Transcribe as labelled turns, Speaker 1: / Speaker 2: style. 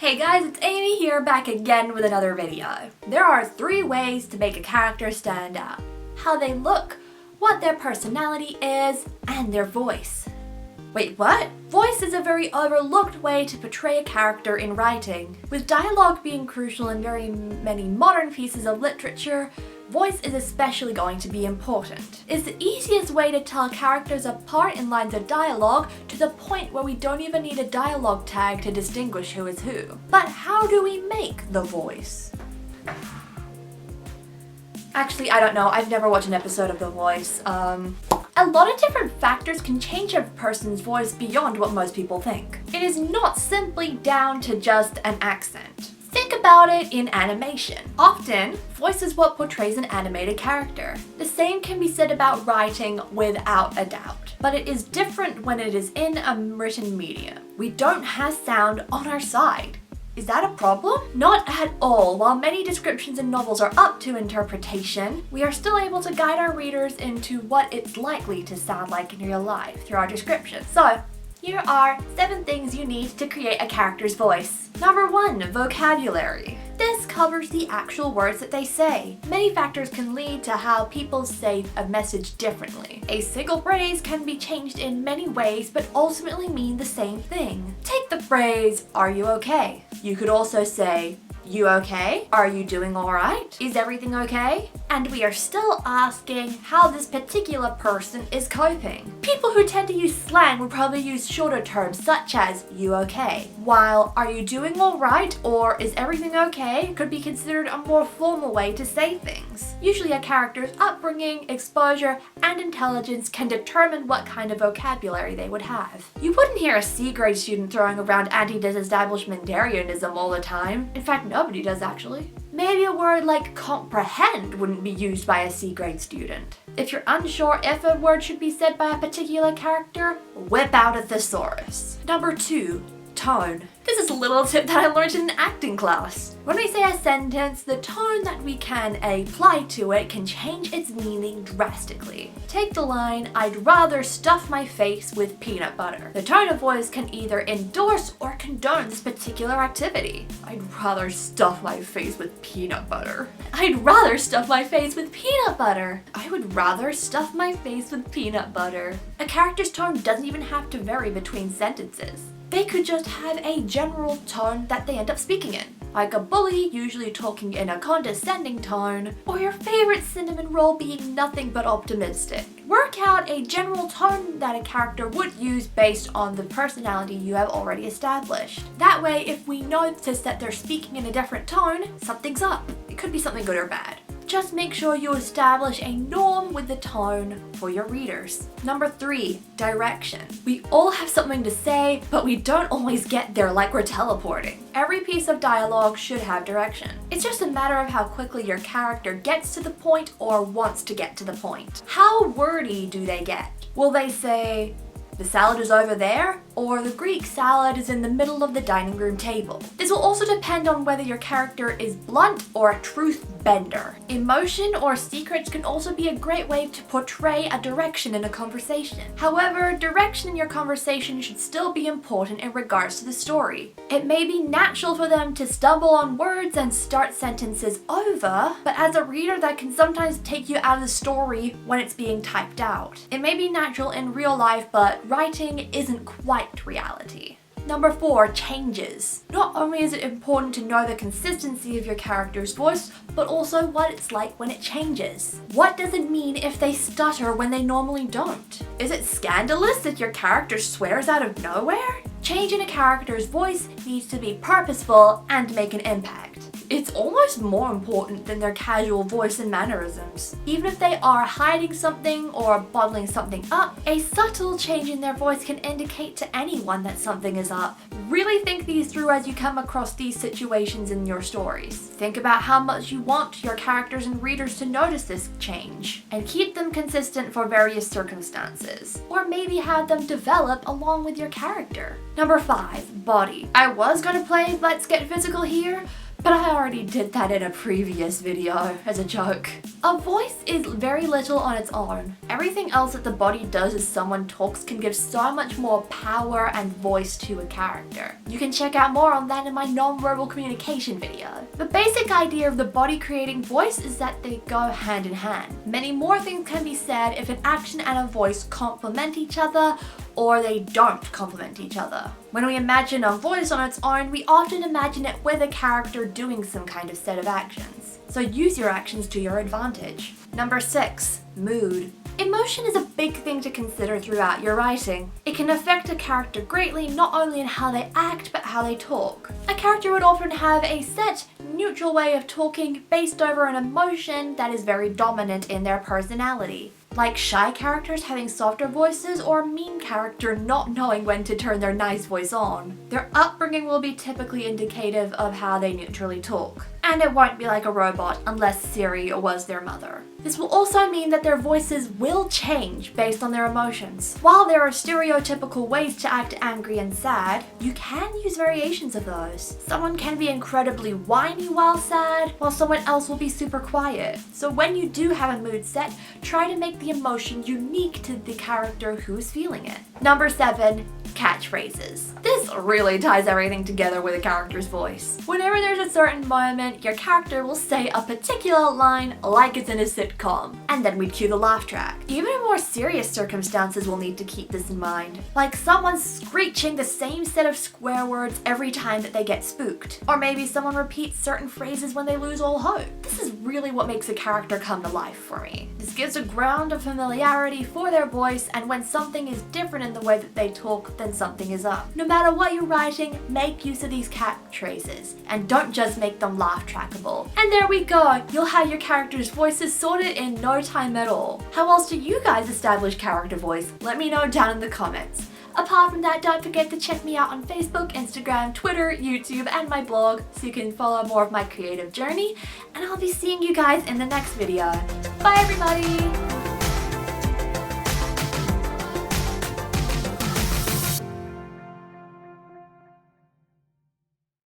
Speaker 1: Hey guys, it's Amy here, back again with another video. There are 3 ways to make a character stand out: how they look, what their personality is, and their voice. Wait, what? Voice is a very overlooked way to portray a character in writing. With dialogue being crucial in very many modern pieces of literature, voice is especially going to be important. It's the easiest way to tell characters apart in lines of dialogue, to the point where we don't even need a dialogue tag to distinguish who is who. But how do we make the voice? Actually, I don't know. I've never watched an episode of The Voice. A lot of different factors can change a person's voice beyond what most people think. It is not simply down to just an accent. Think about it in animation. Often, voice is what portrays an animated character. The same can be said about writing without a doubt. But it is different when it is in a written medium. We don't have sound on our side. Is that a problem? Not at all. While many descriptions in novels are up to interpretation, we are still able to guide our readers into what it's likely to sound like in real life through our descriptions. So, here are 7 things you need to create a character's voice. Number 1, vocabulary. This covers the actual words that they say. Many factors can lead to how people say a message differently. A single phrase can be changed in many ways but ultimately mean the same thing. Take the phrase, "Are you okay?" You could also say, "You okay? Are you doing alright? Is everything okay?" And we are still asking how this particular person is coping. People who tend to use slang would probably use shorter terms such as "you okay?" While "are you doing alright" or "is everything okay?" could be considered a more formal way to say things. Usually a character's upbringing, exposure, and intelligence can determine what kind of vocabulary they would have. You wouldn't hear a C-grade student throwing around anti-disestablishmentarianism all the time. In fact, nobody does actually. Maybe a word like comprehend wouldn't be used by a C-grade student. If you're unsure if a word should be said by a particular character, whip out a thesaurus. Number 2, tone. This is a little tip that I learned in an acting class. When we say a sentence, the tone that we can apply to it can change its meaning drastically. Take the line, "I'd rather stuff my face with peanut butter." The tone of voice can either endorse or condone this particular activity. I'd rather stuff my face with peanut butter. I'd rather stuff my face with peanut butter. I would rather stuff my face with peanut butter. A character's tone doesn't even have to vary between sentences. They could just have a general tone that they end up speaking in. Like a bully usually talking in a condescending tone, or your favorite cinnamon roll being nothing but optimistic. Work out a general tone that a character would use based on the personality you have already established. That way, if we notice that they're speaking in a different tone, something's up. It could be something good or bad. Just make sure you establish a norm with the tone for your readers. Number 3, direction. We all have something to say, but we don't always get there like we're teleporting. Every piece of dialogue should have direction. It's just a matter of how quickly your character gets to the point or wants to get to the point. How wordy do they get? Will they say, "The salad is over there," or "the Greek salad is in the middle of the dining room table"? This will also depend on whether your character is blunt or a truth bender. Emotion or secrets can also be a great way to portray a direction in a conversation. However, direction in your conversation should still be important in regards to the story. It may be natural for them to stumble on words and start sentences over, but as a reader that can sometimes take you out of the story when it's being typed out. It may be natural in real life, but writing isn't quite reality. Number 4, changes. Not only is it important to know the consistency of your character's voice, but also what it's like when it changes. What does it mean if they stutter when they normally don't? Is it scandalous if your character swears out of nowhere? Change in a character's voice needs to be purposeful and make an impact. It's almost more important than their casual voice and mannerisms. Even if they are hiding something or bottling something up, a subtle change in their voice can indicate to anyone that something is up. Really think these through as you come across these situations in your stories. Think about how much you want your characters and readers to notice this change, and keep them consistent for various circumstances. Or maybe have them develop along with your character. Number 5, body. I was gonna play Let's Get Physical here, but I already did that in a previous video as a joke. A voice is very little on its own. Everything else that the body does as someone talks can give so much more power and voice to a character. You can check out more on that in my non-verbal communication video. The basic idea of the body creating voice is that they go hand in hand. Many more things can be said if an action and a voice complement each other, or they don't complement each other. When we imagine a voice on its own, we often imagine it with a character doing some kind of set of actions. So use your actions to your advantage. Number 6, mood. Emotion is a big thing to consider throughout your writing. It can affect a character greatly, not only in how they act, but how they talk. A character would often have a set, neutral way of talking based over an emotion that is very dominant in their personality. Like shy characters having softer voices, or a mean character not knowing when to turn their nice voice on. Their upbringing will be typically indicative of how they neutrally talk. And it won't be like a robot unless Siri was their mother. This will also mean that their voices will change based on their emotions. While there are stereotypical ways to act angry and sad, you can use variations of those. Someone can be incredibly whiny while sad, while someone else will be super quiet. So when you do have a mood set, try to make the emotion unique to the character who is feeling it. Number 7, catchphrases. This really ties everything together with a character's voice. Whenever there's a certain moment, your character will say a particular line like it's in a sitcom, and then we'd cue the laugh track. Even in more serious circumstances, we'll need to keep this in mind. Like someone screeching the same set of swear words every time that they get spooked. Or maybe someone repeats certain phrases when they lose all hope. This is really what makes a character come to life for me. This gives a ground of familiarity for their voice, and when something is different in the way that they talk, then something is up. No matter what you're writing, make use of these catchphrases, and don't just make them laugh trackable. And there we go! You'll have your character's voices sorted in no time at all. How else do you guys establish character voice? Let me know down in the comments. Apart from that, don't forget to check me out on Facebook, Instagram, Twitter, YouTube, and my blog so you can follow more of my creative journey, and I'll be seeing you guys in the next video. Bye everybody!